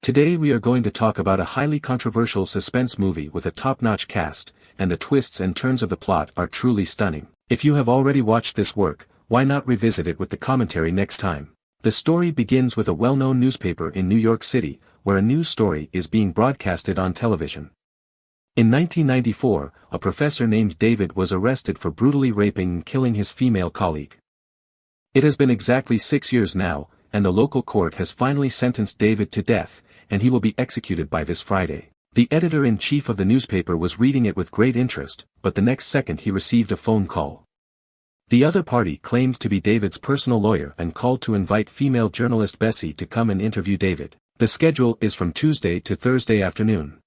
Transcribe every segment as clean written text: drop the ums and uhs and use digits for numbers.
Today we are going to talk about a highly controversial suspense movie with a top-notch cast, and the twists and turns of the plot are truly stunning. If you have already watched this work, why not revisit it with the commentary next time? The story begins with a well-known newspaper in New York City, where a news story is being broadcasted on television. In 1994, a professor named David was arrested for brutally raping and killing his female colleague. It has been exactly 6 years now, and the local court has finally sentenced David to death, and he will be executed by this Friday. The editor-in-chief of the newspaper was reading it with great interest, but the next second he received a phone call. The other party claimed to be David's personal lawyer and called to invite female journalist Spacey to come and interview David. The schedule is from Tuesday to Thursday afternoon.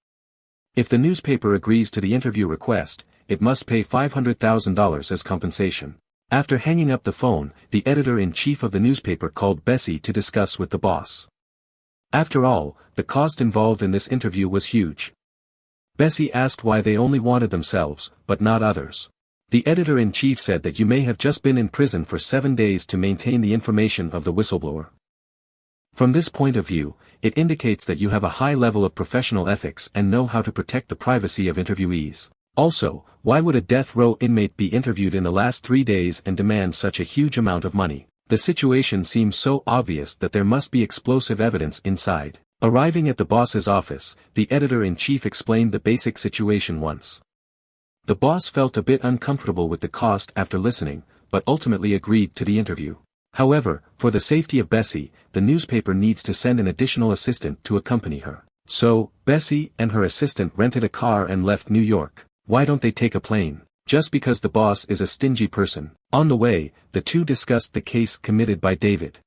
If the newspaper agrees to the interview request, it must pay $500,000 as compensation. After hanging up the phone, the editor-in-chief of the newspaper called Spacey to discuss with the boss. After all, the cost involved in this interview was huge. Spacey asked why they only wanted themselves, but not others. The editor-in-chief said that you may have just been in prison for 7 days to maintain the information of the whistleblower. From this point of view, it indicates that you have a high level of professional ethics and know how to protect the privacy of interviewees. Also, why would a death row inmate be interviewed in the last 3 days and demand such a huge amount of money? The situation seems so obvious that there must be explosive evidence inside. Arriving at the boss's office, the editor-in-chief explained the basic situation once. The boss felt a bit uncomfortable with the cost after listening, but ultimately agreed to the interview. However, for the safety of Spacey, the newspaper needs to send an additional assistant to accompany her. So, Spacey and her assistant rented a car and left New York. Why don't they take a plane? Just because the boss is a stingy person. On the way, the two discussed the case committed by David.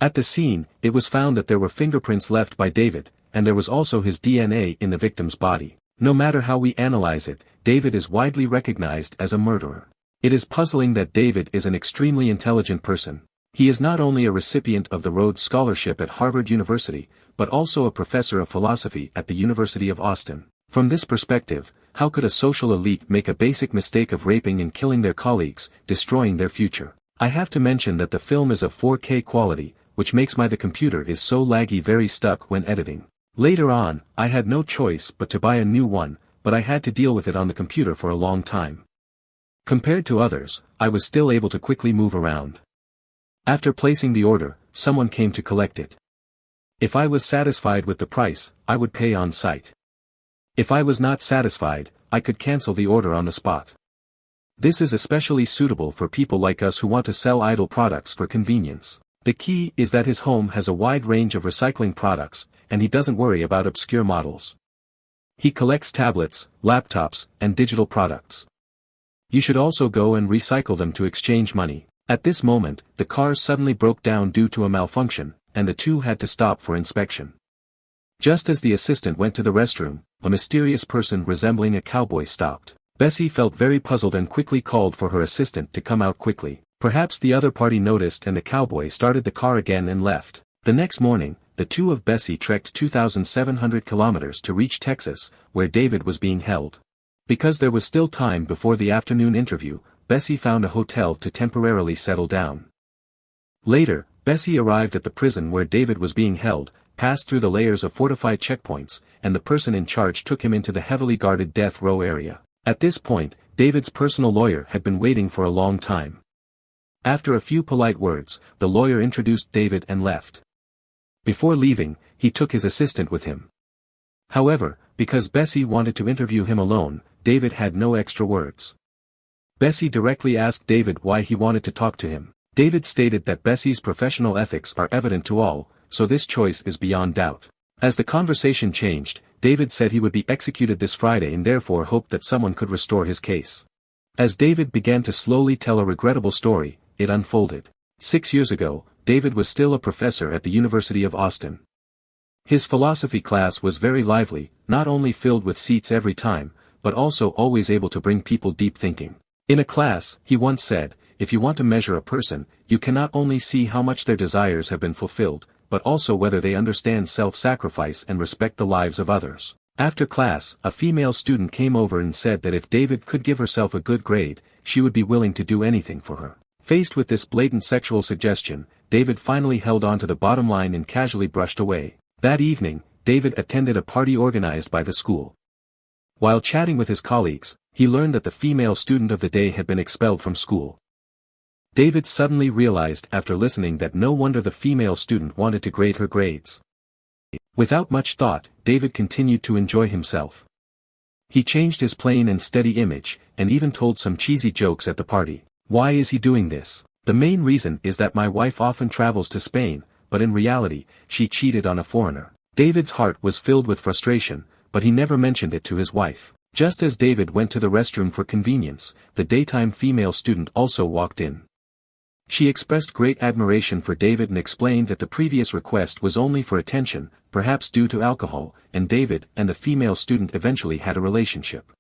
At the scene, it was found that there were fingerprints left by David, and there was also his DNA in the victim's body. No matter how we analyze it, David is widely recognized as a murderer. It is puzzling that David is an extremely intelligent person. He is not only a recipient of the Rhodes Scholarship at Harvard University, but also a professor of philosophy at the University of Austin. From this perspective, how could a social elite make a basic mistake of raping and killing their colleagues, destroying their future? I have to mention that the film is of 4K quality, which makes the computer is so laggy very stuck when editing. Later on, I had no choice but to buy a new one, but I had to deal with it on the computer for a long time. Compared to others, I was still able to quickly move around. After placing the order, someone came to collect it. If I was satisfied with the price, I would pay on site. If I was not satisfied, I could cancel the order on the spot. This is especially suitable for people like us who want to sell idle products for convenience. The key is that his home has a wide range of recycling products, and he doesn't worry about obscure models. He collects tablets, laptops, and digital products. You should also go and recycle them to exchange money. At this moment, the cars suddenly broke down due to a malfunction, and the two had to stop for inspection. Just as the assistant went to the restroom, a mysterious person resembling a cowboy stopped. Spacey felt very puzzled and quickly called for her assistant to come out quickly. Perhaps the other party noticed and the cowboy started the car again and left. The next morning, the two of Spacey trekked 2,700 kilometers to reach Texas, where David was being held. Because there was still time before the afternoon interview, Spacey found a hotel to temporarily settle down. Later, Spacey arrived at the prison where David was being held, passed through the layers of fortified checkpoints, and the person in charge took him into the heavily guarded death row area. At this point, David's personal lawyer had been waiting for a long time. After a few polite words, the lawyer introduced David and left. Before leaving, he took his assistant with him. However, because Spacey wanted to interview him alone, David had no extra words. Spacey directly asked David why he wanted to talk to him. David stated that Spacey's professional ethics are evident to all, so this choice is beyond doubt. As the conversation changed, David said he would be executed this Friday and therefore hoped that someone could restore his case. As David began to slowly tell a regrettable story, it unfolded. 6 years ago, David was still a professor at the University of Austin. His philosophy class was very lively, not only filled with seats every time, but also always able to bring people deep thinking. In a class, he once said, if you want to measure a person, you cannot only see how much their desires have been fulfilled, but also whether they understand self-sacrifice and respect the lives of others. After class, a female student came over and said that if David could give herself a good grade, she would be willing to do anything for her. Faced with this blatant sexual suggestion, David finally held on to the bottom line and casually brushed away. That evening, David attended a party organized by the school. While chatting with his colleagues, he learned that the female student of the day had been expelled from school. David suddenly realized after listening that no wonder the female student wanted to grade her grades. Without much thought, David continued to enjoy himself. He changed his plain and steady image, and even told some cheesy jokes at the party. Why is he doing this? The main reason is that my wife often travels to Spain, but in reality, she cheated on a foreigner. David's heart was filled with frustration, but he never mentioned it to his wife. Just as David went to the restroom for convenience, the daytime female student also walked in. She expressed great admiration for David and explained that the previous request was only for attention, perhaps due to alcohol, and David and the female student eventually had a relationship.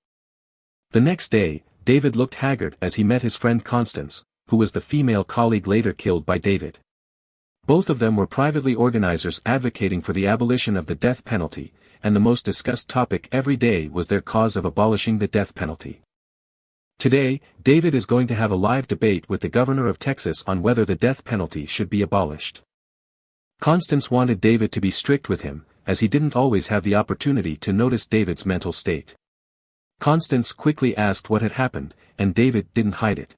The next day, David looked haggard as he met his friend Constance, who was the female colleague later killed by David. Both of them were privately organizers advocating for the abolition of the death penalty, and the most discussed topic every day was their cause of abolishing the death penalty. Today, David is going to have a live debate with the governor of Texas on whether the death penalty should be abolished. Constance wanted David to be strict with him, as he didn't always have the opportunity to notice David's mental state. Constance quickly asked what had happened, and David didn't hide it.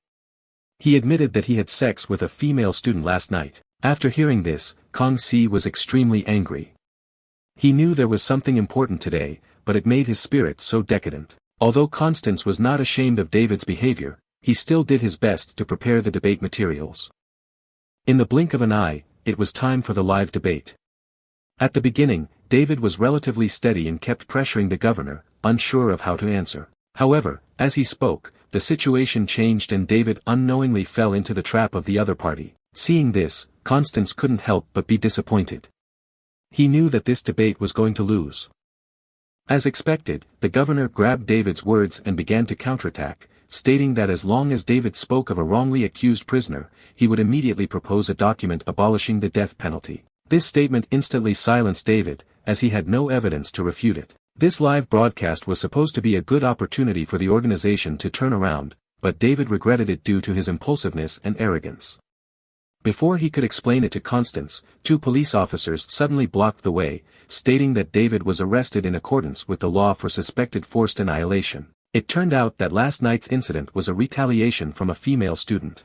He admitted that he had sex with a female student last night. After hearing this, Kong Si was extremely angry. He knew there was something important today, but it made his spirit so decadent. Although Constance was not ashamed of David's behavior, he still did his best to prepare the debate materials. In the blink of an eye, it was time for the live debate. At the beginning, David was relatively steady and kept pressuring the governor, unsure of how to answer. However, as he spoke, the situation changed and David unknowingly fell into the trap of the other party. Seeing this, Constance couldn't help but be disappointed. He knew that this debate was going to lose. As expected, the governor grabbed David's words and began to counterattack, stating that as long as David spoke of a wrongly accused prisoner, he would immediately propose a document abolishing the death penalty. This statement instantly silenced David, as he had no evidence to refute it. This live broadcast was supposed to be a good opportunity for the organization to turn around, but David regretted it due to his impulsiveness and arrogance. Before he could explain it to Constance, 2 police officers suddenly blocked the way, stating that David was arrested in accordance with the law for suspected forced annihilation. It turned out that last night's incident was a retaliation from a female student.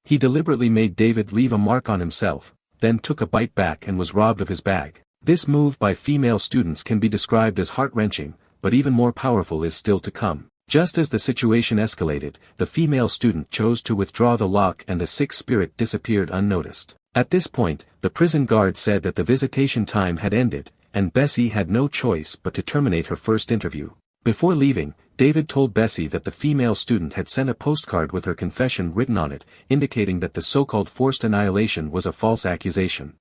He deliberately made David leave a mark on himself, then took a bite back and was robbed of his bag. This move by female students can be described as heart-wrenching, but even more powerful is still to come. Just as the situation escalated, the female student chose to withdraw the lock and the sick spirit disappeared unnoticed. At this point, the prison guard said that the visitation time had ended, and Bessie had no choice but to terminate her first interview. Before leaving, David told Bessie that the female student had sent a postcard with her confession written on it, indicating that the so-called forced annihilation was a false accusation.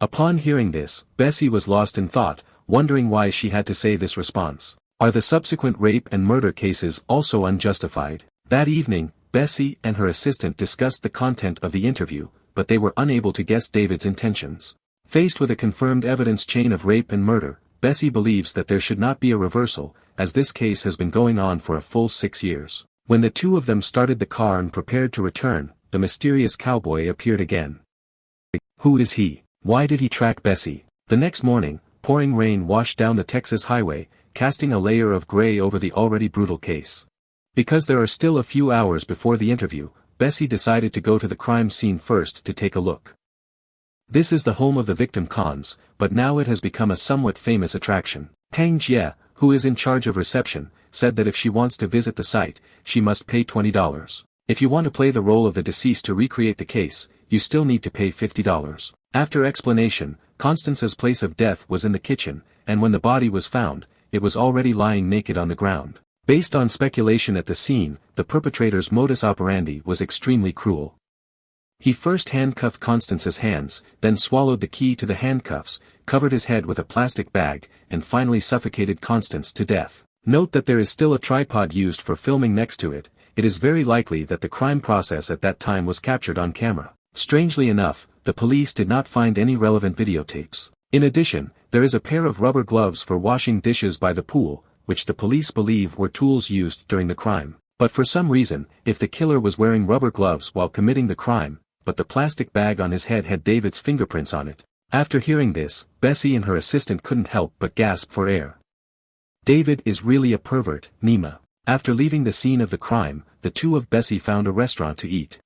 Upon hearing this, Bessie was lost in thought, wondering why she had to say this response. Are the subsequent rape and murder cases also unjustified? That evening, Bessie and her assistant discussed the content of the interview, but they were unable to guess David's intentions. Faced with a confirmed evidence chain of rape and murder, Bessie believes that there should not be a reversal, as this case has been going on for a full 6 years. When the 2 of them started the car and prepared to return, the mysterious cowboy appeared again. Who is he? Why did he track Bessie? The next morning, pouring rain washed down the Texas highway, casting a layer of gray over the already brutal case. Because there are still a few hours before the interview, Bessie decided to go to the crime scene first to take a look. This is the home of the victim Cons, but now it has become a somewhat famous attraction. Hang Jie, who is in charge of reception, said that if she wants to visit the site, she must pay $20. If you want to play the role of the deceased to recreate the case, you still need to pay $50. After explanation, Constance's place of death was in the kitchen, and when the body was found, it was already lying naked on the ground. Based on speculation at the scene, the perpetrator's modus operandi was extremely cruel. He first handcuffed Constance's hands, then swallowed the key to the handcuffs, covered his head with a plastic bag, and finally suffocated Constance to death. Note that there is still a tripod used for filming next to it. It is very likely that the crime process at that time was captured on camera. Strangely enough, the police did not find any relevant videotapes. In addition, there is a pair of rubber gloves for washing dishes by the pool, which the police believe were tools used during the crime. But for some reason, if the killer was wearing rubber gloves while committing the crime, but the plastic bag on his head had David's fingerprints on it, After hearing this, Bessie and her assistant couldn't help but gasp for air. David is really a pervert, Nima. After leaving the scene of the crime, the two of Bessie found a restaurant to eat.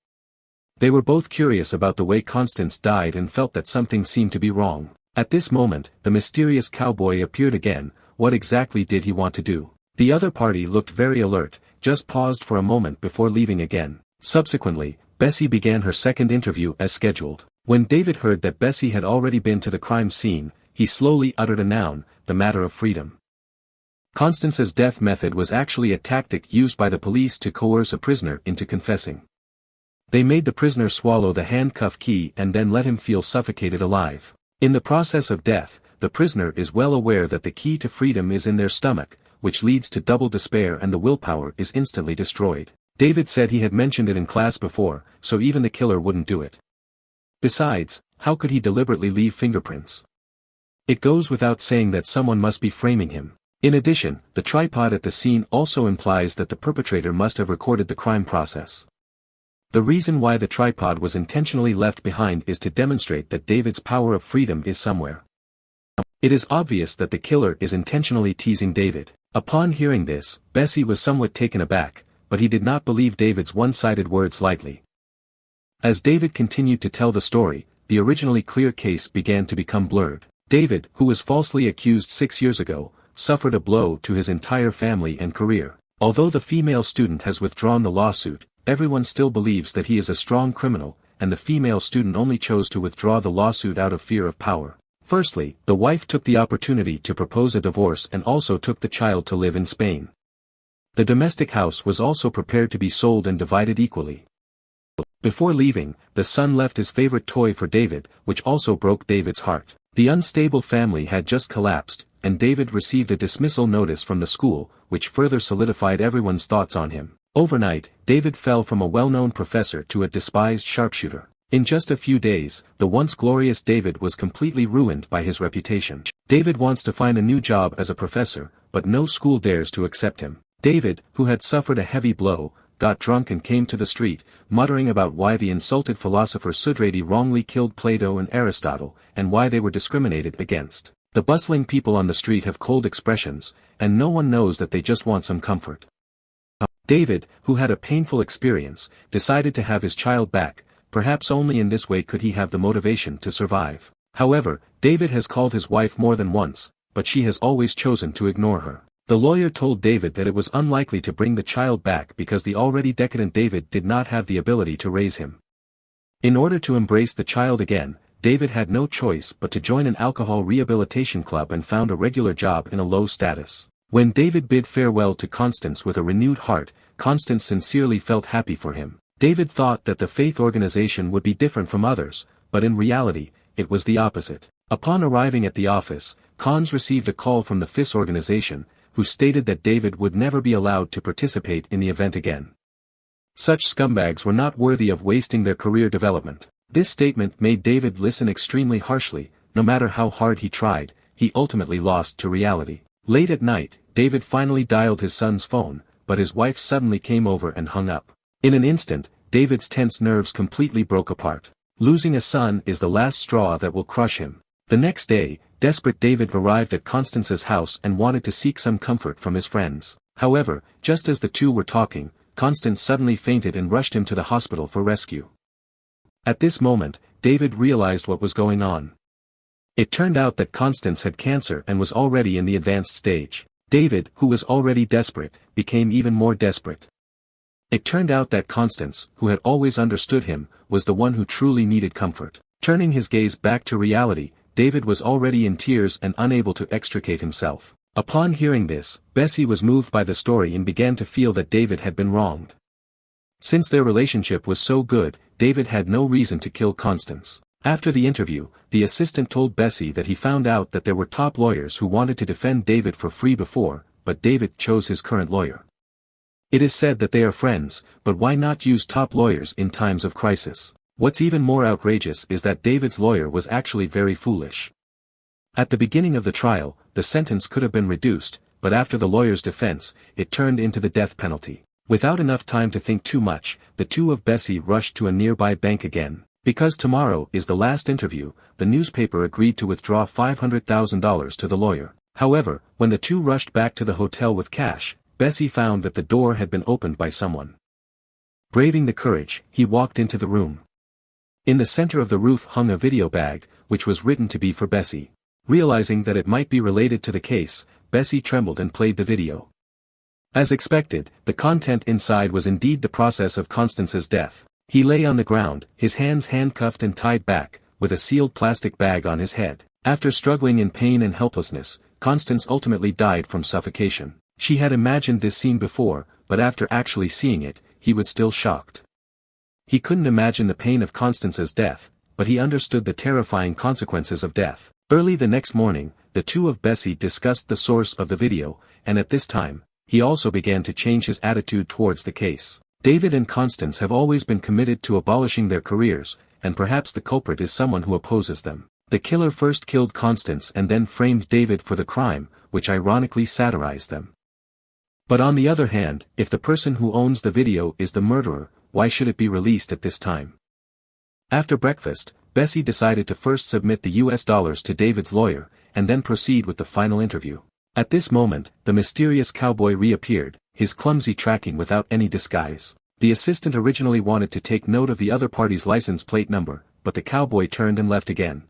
They were both curious about the way Constance died and felt that something seemed to be wrong. At this moment, the mysterious cowboy appeared again. What exactly did he want to do? The other party looked very alert, just paused for a moment before leaving again. Subsequently, Bessie began her second interview as scheduled. When David heard that Bessie had already been to the crime scene, he slowly uttered a noun, the matter of freedom. Constance's death method was actually a tactic used by the police to coerce a prisoner into confessing. They made the prisoner swallow the handcuff key and then let him feel suffocated alive. In the process of death, the prisoner is well aware that the key to freedom is in their stomach, which leads to double despair and the willpower is instantly destroyed. David said he had mentioned it in class before, so even the killer wouldn't do it. Besides, how could he deliberately leave fingerprints? It goes without saying that someone must be framing him. In addition, the tripod at the scene also implies that the perpetrator must have recorded the crime process. The reason why the tripod was intentionally left behind is to demonstrate that David's power of freedom is somewhere. It is obvious that the killer is intentionally teasing David. Upon hearing this, Bessie was somewhat taken aback, but he did not believe David's one-sided words lightly. As David continued to tell the story, the originally clear case began to become blurred. David, who was falsely accused 6 years ago, suffered a blow to his entire family and career. Although the female student has withdrawn the lawsuit, everyone still believes that he is a strong criminal, and the female student only chose to withdraw the lawsuit out of fear of power. Firstly, the wife took the opportunity to propose a divorce and also took the child to live in Spain. The domestic house was also prepared to be sold and divided equally. Before leaving, the son left his favorite toy for David, which also broke David's heart. The unstable family had just collapsed, and David received a dismissal notice from the school, which further solidified everyone's thoughts on him. Overnight, David fell from a well-known professor to a despised sharpshooter. In just a few days, the once glorious David was completely ruined by his reputation. David wants to find a new job as a professor, but no school dares to accept him. David, who had suffered a heavy blow, got drunk and came to the street, muttering about why the insulted philosopher Sudrati wrongly killed Plato and Aristotle, and why they were discriminated against. The bustling people on the street have cold expressions, and no one knows that they just want some comfort. David, who had a painful experience, decided to have his child back, perhaps only in this way could he have the motivation to survive. However, David has called his wife more than once, but she has always chosen to ignore her. The lawyer told David that it was unlikely to bring the child back because the already decadent David did not have the ability to raise him. In order to embrace the child again, David had no choice but to join an alcohol rehabilitation club and found a regular job in a low status. When David bid farewell to Constance with a renewed heart, Constance sincerely felt happy for him. David thought that the faith organization would be different from others, but in reality, it was the opposite. Upon arriving at the office, Cons received a call from the FIS organization, who stated that David would never be allowed to participate in the event again. Such scumbags were not worthy of wasting their career development. This statement made David listen extremely harshly. No matter how hard he tried, he ultimately lost to reality. Late at night, David finally dialed his son's phone, but his wife suddenly came over and hung up. In an instant, David's tense nerves completely broke apart. Losing a son is the last straw that will crush him. The next day, desperate David arrived at Constance's house and wanted to seek some comfort from his friends. However, just as the two were talking, Constance suddenly fainted and rushed him to the hospital for rescue. At this moment, David realized what was going on. It turned out that Constance had cancer and was already in the advanced stage. David, who was already desperate, became even more desperate. It turned out that Constance, who had always understood him, was the one who truly needed comfort. Turning his gaze back to reality, David was already in tears and unable to extricate himself. Upon hearing this, Bessie was moved by the story and began to feel that David had been wronged. Since their relationship was so good, David had no reason to kill Constance. After the interview, the assistant told Bessie that he found out that there were top lawyers who wanted to defend David for free before, but David chose his current lawyer. It is said that they are friends, but why not use top lawyers in times of crisis? What's even more outrageous is that David's lawyer was actually very foolish. At the beginning of the trial, the sentence could have been reduced, but after the lawyer's defense, it turned into the death penalty. Without enough time to think too much, the two of Bessie rushed to a nearby bank again. Because tomorrow is the last interview, the newspaper agreed to withdraw $500,000 to the lawyer. However, when the two rushed back to the hotel with cash, Spacey found that the door had been opened by someone. Braving the courage, he walked into the room. In the center of the roof hung a video bag, which was written to be for Spacey. Realizing that it might be related to the case, Spacey trembled and played the video. As expected, the content inside was indeed the process of Constance's death. He lay on the ground, his hands handcuffed and tied back, with a sealed plastic bag on his head. After struggling in pain and helplessness, Constance ultimately died from suffocation. She had imagined this scene before, but after actually seeing it, he was still shocked. He couldn't imagine the pain of Constance's death, but he understood the terrifying consequences of death. Early the next morning, the two of Spacey discussed the source of the video, and at this time, he also began to change his attitude towards the case. David and Constance have always been committed to abolishing their careers, and perhaps the culprit is someone who opposes them. The killer first killed Constance and then framed David for the crime, which ironically satirized them. But on the other hand, if the person who owns the video is the murderer, why should it be released at this time? After breakfast, Spacey decided to first submit the US dollars to David's lawyer, and then proceed with the final interview. At this moment, the mysterious cowboy reappeared, his clumsy tracking without any disguise. The assistant originally wanted to take note of the other party's license plate number, but the cowboy turned and left again.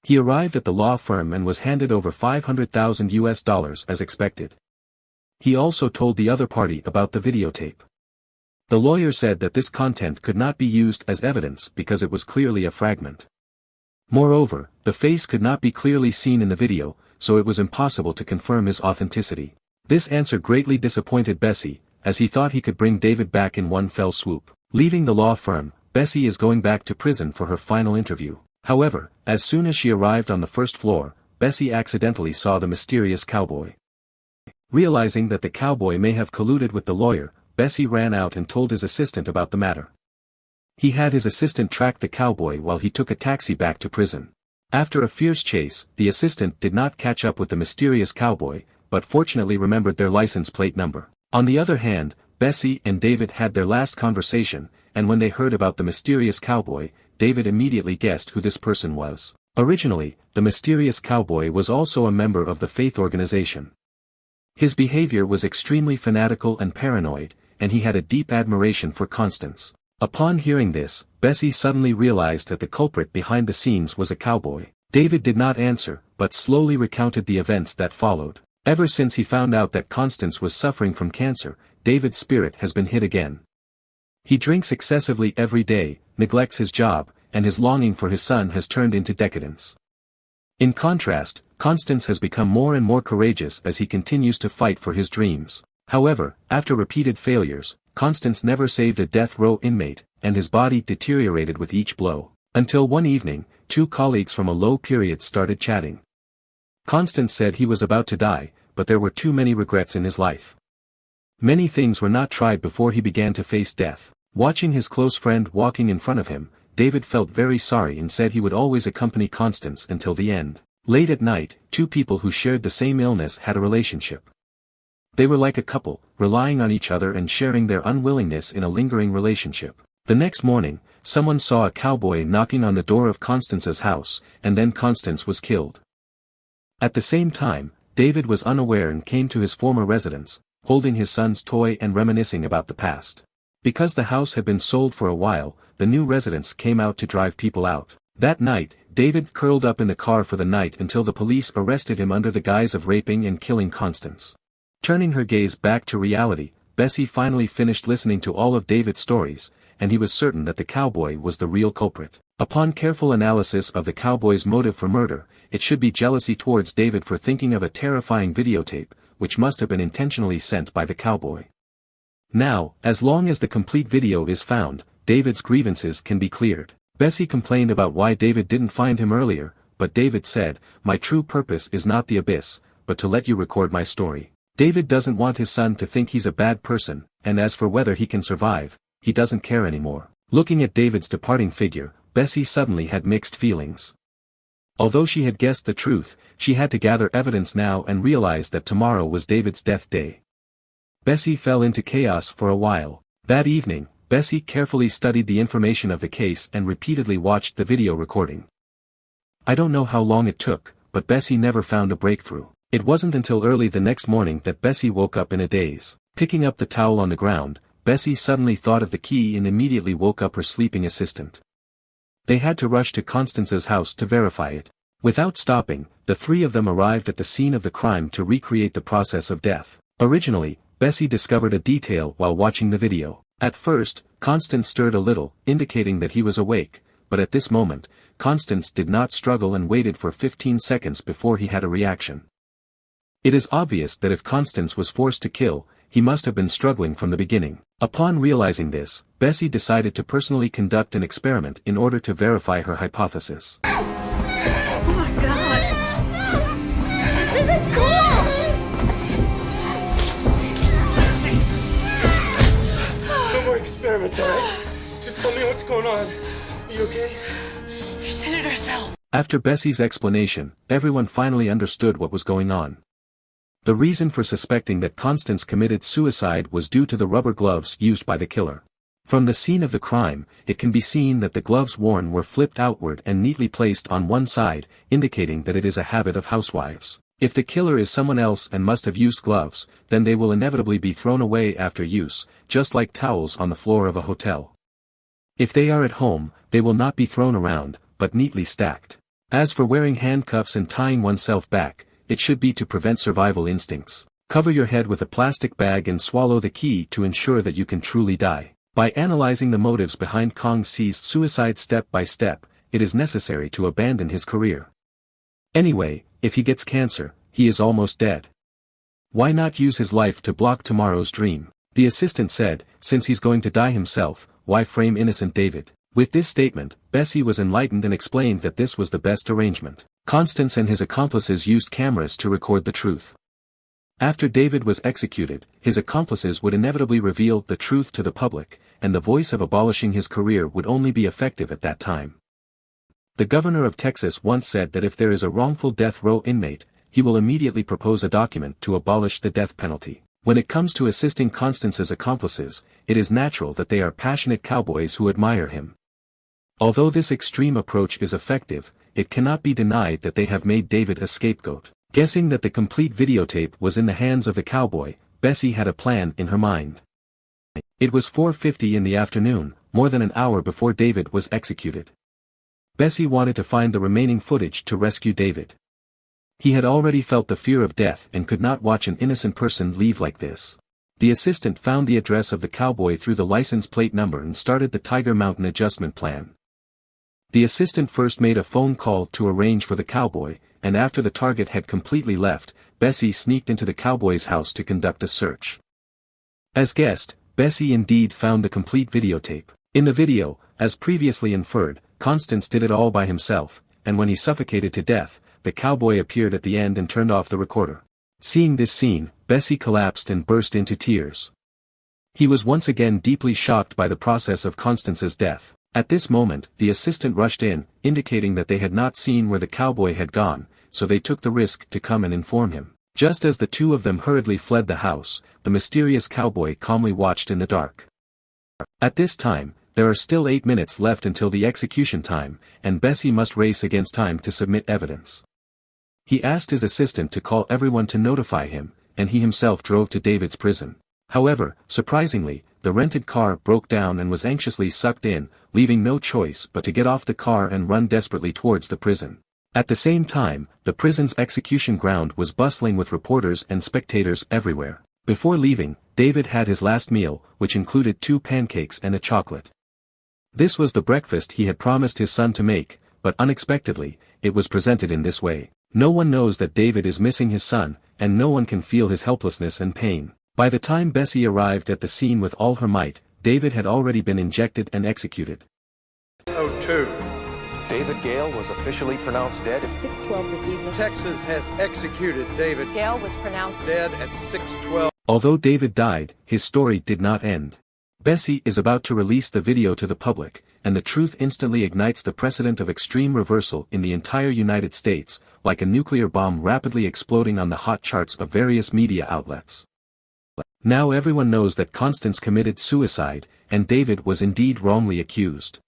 He arrived at the law firm and was handed over $500,000 US as expected. He also told the other party about the videotape. The lawyer said that this content could not be used as evidence because it was clearly a fragment. Moreover, the face could not be clearly seen in the video, so it was impossible to confirm his authenticity. This answer greatly disappointed Spacey, as he thought he could bring David back in one fell swoop. Leaving the law firm, Spacey is going back to prison for her final interview. However, as soon as she arrived on the first floor, Spacey accidentally saw the mysterious cowboy. Realizing that the cowboy may have colluded with the lawyer, Spacey ran out and told his assistant about the matter. He had his assistant track the cowboy while he took a taxi back to prison. After a fierce chase, the assistant did not catch up with the mysterious cowboy, but fortunately remembered their license plate number. On the other hand, Spacey and David had their last conversation, and when they heard about the mysterious cowboy, David immediately guessed who this person was. Originally, the mysterious cowboy was also a member of the faith organization. His behavior was extremely fanatical and paranoid, and he had a deep admiration for Constance. Upon hearing this, Spacey suddenly realized that the culprit behind the scenes was a cowboy. David did not answer, but slowly recounted the events that followed. Ever since he found out that Constance was suffering from cancer, David's spirit has been hit again. He drinks excessively every day, neglects his job, and his longing for his son has turned into decadence. In contrast, Constance has become more and more courageous as he continues to fight for his dreams. However, after repeated failures, Constance never saved a death row inmate, and his body deteriorated with each blow. Until one evening, two colleagues from a low period started chatting. Constance said he was about to die, but there were too many regrets in his life. Many things were not tried before he began to face death. Watching his close friend walking in front of him, David felt very sorry and said he would always accompany Constance until the end. Late at night, two people who shared the same illness had a relationship. They were like a couple, relying on each other and sharing their unwillingness in a lingering relationship. The next morning, someone saw a cowboy knocking on the door of Constance's house, and then Constance was killed. At the same time, David was unaware and came to his former residence, holding his son's toy and reminiscing about the past. Because the house had been sold for a while, the new residents came out to drive people out. That night, David curled up in the car for the night until the police arrested him under the guise of raping and killing Constance. Turning her gaze back to reality, Spacey finally finished listening to all of David's stories, and he was certain that the cowboy was the real culprit. Upon careful analysis of the cowboy's motive for murder, it should be jealousy towards David for thinking of a terrifying videotape, which must have been intentionally sent by the cowboy. Now, as long as the complete video is found, David's grievances can be cleared. Spacey complained about why David didn't find him earlier, but David said, "My true purpose is not the abyss, but to let you record my story." David doesn't want his son to think he's a bad person, and as for whether he can survive, he doesn't care anymore. Looking at David's departing figure, Spacey suddenly had mixed feelings. Although she had guessed the truth, she had to gather evidence now and realized that tomorrow was David's death day. Spacey fell into chaos for a while. That evening, Bessie carefully studied the information of the case and repeatedly watched the video recording. I don't know how long it took, but Bessie never found a breakthrough. It wasn't until early the next morning that Bessie woke up in a daze. Picking up the towel on the ground, Bessie suddenly thought of the key and immediately woke up her sleeping assistant. They had to rush to Constance's house to verify it. Without stopping, the three of them arrived at the scene of the crime to recreate the process of death. Originally, Bessie discovered a detail while watching the video. At first, Constance stirred a little, indicating that he was awake, but at this moment, Constance did not struggle and waited for 15 seconds before he had a reaction. It is obvious that if Constance was forced to kill, he must have been struggling from the beginning. Upon realizing this, Bessie decided to personally conduct an experiment in order to verify her hypothesis. Oh my God! This isn't cool! No more experiments, alright? Just tell me what's going on. Are you okay? She did it herself. After Bessie's explanation, everyone finally understood what was going on. The reason for suspecting that Constance committed suicide was due to the rubber gloves used by the killer. From the scene of the crime, it can be seen that the gloves worn were flipped outward and neatly placed on one side, indicating that it is a habit of housewives. If the killer is someone else and must have used gloves, then they will inevitably be thrown away after use, just like towels on the floor of a hotel. If they are at home, they will not be thrown around, but neatly stacked. As for wearing handcuffs and tying oneself back, it should be to prevent survival instincts. Cover your head with a plastic bag and swallow the key to ensure that you can truly die. By analyzing the motives behind Kong Si's suicide step by step, it is necessary to abandon his career. Anyway, if he gets cancer, he is almost dead. Why not use his life to block tomorrow's dream? The assistant said, since he's going to die himself, why frame innocent David? With this statement, Bessie was enlightened and explained that this was the best arrangement. Constance and his accomplices used cameras to record the truth. After David was executed, his accomplices would inevitably reveal the truth to the public, and the voice of abolishing his career would only be effective at that time. The governor of Texas once said that if there is a wrongful death row inmate, he will immediately propose a document to abolish the death penalty. When it comes to assisting Constance's accomplices, it is natural that they are passionate cowboys who admire him. Although this extreme approach is effective, it cannot be denied that they have made David a scapegoat. Guessing that the complete videotape was in the hands of the cowboy, Bessie had a plan in her mind. It was 4:50 in the afternoon, more than an hour before David was executed. Bessie wanted to find the remaining footage to rescue David. He had already felt the fear of death and could not watch an innocent person leave like this. The assistant found the address of the cowboy through the license plate number and started the Tiger Mountain adjustment plan. The assistant first made a phone call to arrange for the cowboy, and after the target had completely left, Bessie sneaked into the cowboy's house to conduct a search. As guessed, Bessie indeed found the complete videotape. In the video, as previously inferred, Constance did it all by himself, and when he suffocated to death, the cowboy appeared at the end and turned off the recorder. Seeing this scene, Bessie collapsed and burst into tears. He was once again deeply shocked by the process of Constance's death. At this moment, the assistant rushed in, indicating that they had not seen where the cowboy had gone, so they took the risk to come and inform him. Just as the two of them hurriedly fled the house, the mysterious cowboy calmly watched in the dark. At this time, there are still 8 minutes left until the execution time, and Bessie must race against time to submit evidence. He asked his assistant to call everyone to notify him, and he himself drove to David's prison. However, surprisingly, the rented car broke down and was anxiously sucked in, leaving no choice but to get off the car and run desperately towards the prison. At the same time, the prison's execution ground was bustling with reporters and spectators everywhere. Before leaving, David had his last meal, which included 2 pancakes and a chocolate. This was the breakfast he had promised his son to make, but unexpectedly, it was presented in this way. No one knows that David is missing his son, and no one can feel his helplessness and pain. By the time Bessie arrived at the scene with all her might, David had already been injected and executed. 02. David Gale was officially pronounced dead At 6:12 this evening, Texas has executed David Gale was pronounced dead at 6:12. Although David died, his story did not end. Bessie is about to release the video to the public, and the truth instantly ignites the precedent of extreme reversal in the entire United States, like a nuclear bomb rapidly exploding on the hot charts of various media outlets. Now everyone knows that Constance committed suicide, and David was indeed wrongly accused.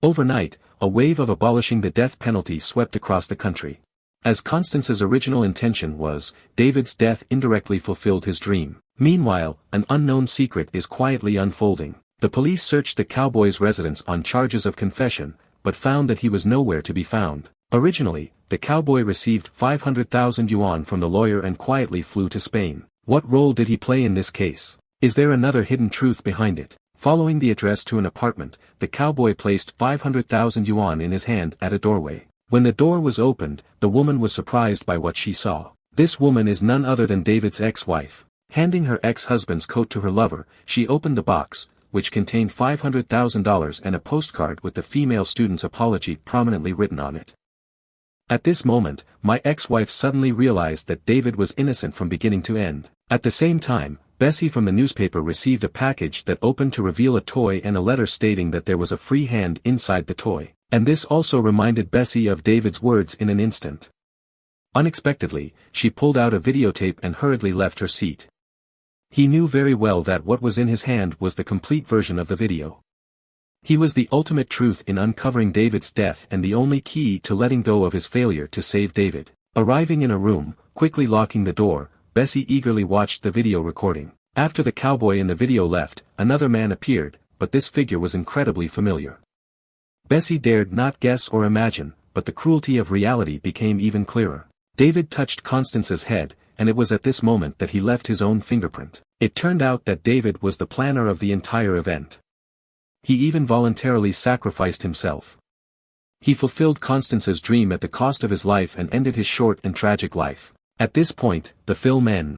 Overnight, a wave of abolishing the death penalty swept across the country. As Constance's original intention was, David's death indirectly fulfilled his dream. Meanwhile, an unknown secret is quietly unfolding. The police searched the cowboy's residence on charges of confession, but found that he was nowhere to be found. Originally, the cowboy received 500,000 yuan from the lawyer and quietly flew to Spain. What role did he play in this case? Is there another hidden truth behind it? Following the address to an apartment, the cowboy placed 500,000 yuan in his hand at a doorway. When the door was opened, the woman was surprised by what she saw. This woman is none other than David's ex-wife. Handing her ex-husband's coat to her lover, she opened the box, which contained $500,000 and a postcard with the female student's apology prominently written on it. At this moment, my ex-wife suddenly realized that David was innocent from beginning to end. At the same time, Bessie from the newspaper received a package that opened to reveal a toy and a letter stating that there was a free hand inside the toy. And this also reminded Bessie of David's words in an instant. Unexpectedly, she pulled out a videotape and hurriedly left her seat. He knew very well that what was in his hand was the complete version of the video. He was the ultimate truth in uncovering David's death and the only key to letting go of his failure to save David. Arriving in a room, quickly locking the door, Bessie eagerly watched the video recording. After the cowboy in the video left, another man appeared, but this figure was incredibly familiar. Bessie dared not guess or imagine, but the cruelty of reality became even clearer. David touched Constance's head, and it was at this moment that he left his own fingerprint. It turned out that David was the planner of the entire event. He even voluntarily sacrificed himself. He fulfilled Constance's dream at the cost of his life and ended his short and tragic life. At this point, the film ends.